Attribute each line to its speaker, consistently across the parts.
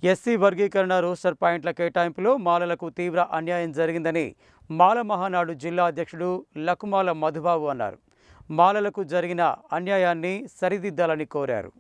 Speaker 1: SC వర్గీకరణ roster పాయింట్ల కేటాయింపులో మాలలకు తీవ్ర అన్యాయం జరిగిందని మాల మహానాడు జిల్లా అధ్యక్షుడు లకుమాల మధుబాబు అన్నారు. మాలలకు జరిగిన అన్యాయాన్ని సరిదిద్దాలని కోరారు.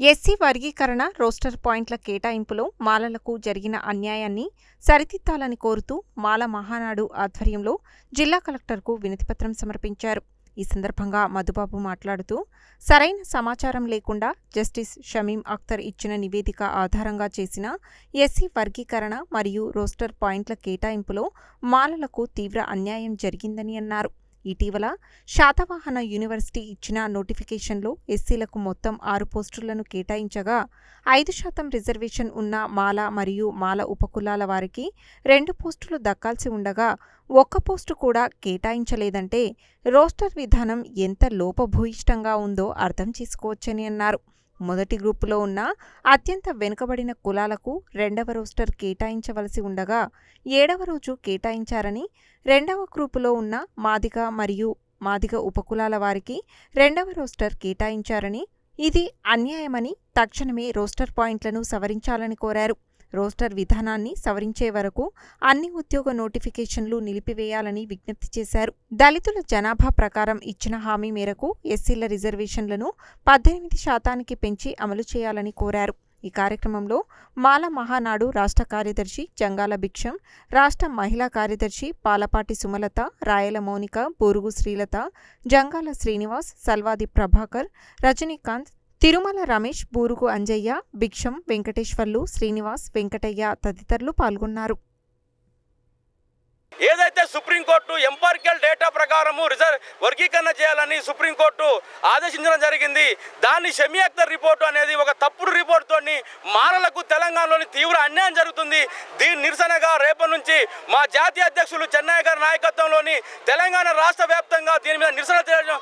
Speaker 2: ఎస్సీ వర్గీకరణ రోస్టర్ పాయింట్ల కేటాయింపులో మాలలకు జరిగిన అన్యాయాన్ని సరిదిద్దాలని కోరుతూ మాల మహానాడు ఆధ్వర్యంలో జిల్లా కలెక్టర్కు వినతిపత్రం సమర్పించారు. ఈ సందర్భంగా మధుబాబు మాట్లాడుతూ, సరైన సమాచారం లేకుండా జస్టిస్ షమీం అఖ్తర్ ఇచ్చిన నివేదిక ఆధారంగా చేసిన ఎస్సీ వర్గీకరణ మరియు రోస్టర్ పాయింట్ల కేటాయింపులో మాలలకు తీవ్ర అన్యాయం జరిగిందని అన్నారు. ఇటీవల శాతవాహన యూనివర్సిటీ ఇచ్చిన నోటిఫికేషన్లో ఎస్సీలకు మొత్తం 6 పోస్టులను కేటాయించగా 5% రిజర్వేషన్ ఉన్న మాల మరియు మాల ఉపకులాల వారికి 2 పోస్టులు దక్కాల్సి ఉండగా 1 పోస్టు కూడా కేటాయించలేదంటే రోస్టర్ విధానం ఎంత లోపభూయిష్టంగా ఉందో అర్థం చేసుకోవచ్చని అన్నారు. మొదటి గ్రూపులో ఉన్న అత్యంత వెనుకబడిన కులాలకు 2వ రోస్టర్ కేటాయించవలసి ఉండగా 7వ రోజు కేటాయించారని, 2వ గ్రూపులో ఉన్న మాదిగ మరియు మాదిగ ఉపకులాల వారికి 2వ రోస్టర్ కేటాయించారని, ఇది అన్యాయమని తక్షణమే రోస్టర్ పాయింట్లను సవరించాలని కోరారు. రోస్టర్ విధానాన్ని సవరించే వరకు అన్ని ఉద్యోగ నోటిఫికేషన్లు నిలిపివేయాలని విజ్ఞప్తి చేశారు. దళితుల జనాభా ప్రకారం ఇచ్చిన హామీ మేరకు ఎస్సీల రిజర్వేషన్లను 18% పెంచి అమలు చేయాలని కోరారు. ఈ కార్యక్రమంలో మాల మహానాడు రాష్ట్ర కార్యదర్శి జంగాల భిక్షం, రాష్ట్ర మహిళా కార్యదర్శి పాలపాటి సుమలత, రాయల మౌనిక, బూరుగు శ్రీలత, జంగాల శ్రీనివాస్, సల్వాది ప్రభాకర్, రజనీకాంత్, తిరుమల రమేష్, బూరుగు అంజయ్య, భిక్షం, వెంకటేశ్వర్లు, శ్రీనివాస్, వెంకటయ్య తదితరులు పాల్గొన్నారు.
Speaker 3: ఏదైతే సుప్రీంకోర్టు ఎంపారికల్ డేటా ప్రకారము వర్గీకరణ చేయాలని సుప్రీంకోర్టు ఆదేశించడం జరిగింది. దాన్ని షమీ అఖ్తర్ రిపోర్టు అనేది ఒక తప్పుడు రిపోర్టుతో మాలలకు తెలంగాణలోని తీవ్ర అన్యాయం జరుగుతుంది. దీని నిరసనగా రేపటి నుంచి మా జాతీయ అధ్యక్షులు చెన్నయ్య గారి నాయకత్వంలోని తెలంగాణ రాష్ట్ర వ్యాప్తంగా దీని మీద నిరసన తెలియజేయడం,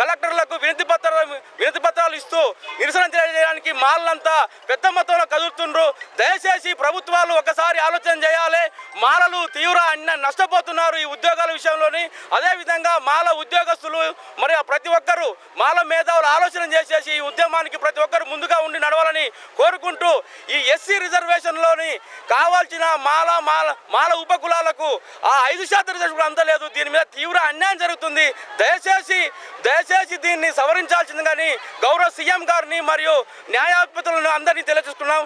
Speaker 3: కలెక్టర్లకు వినతి పత్రాలు ఇస్తూ నిరసన తెలియజేయడానికి మాలలంతా పెద్ద మొత్తంలో కదులుతుండ్రు. దయచేసి ప్రభుత్వాలు ఒకసారి ఆలోచన చేయాలి. మాలలు తీవ్ర నష్టపోతున్నారు ఈ ఉద్యోగాల విషయంలోని. అదేవిధంగా మాల ఉద్యోగస్తులు మరి ప్రతి ఒక్కరూ మాల మేధావులు ఆలోచన చేసేసి ఈ ఉద్యమానికి ప్రతి ఒక్కరు ముందుగా ఉండి నడవాలని కోరుకుంటూ, ఈ ఎస్సీ రిజర్వేషన్లోని కావాల్సిన మాల ఉపకులాలకు ఆ 5% రిజర్వేషన్ అందలేదు. దీని మీద తీవ్ర అన్యాయం జరుగుతుంది. దయచేసి దీన్ని సవరించాల్సిందిగాని గౌరవ సీఎం గారిని మరియు న్యాయాధిపతులను అందరినీ తెలియజేస్తున్నాం.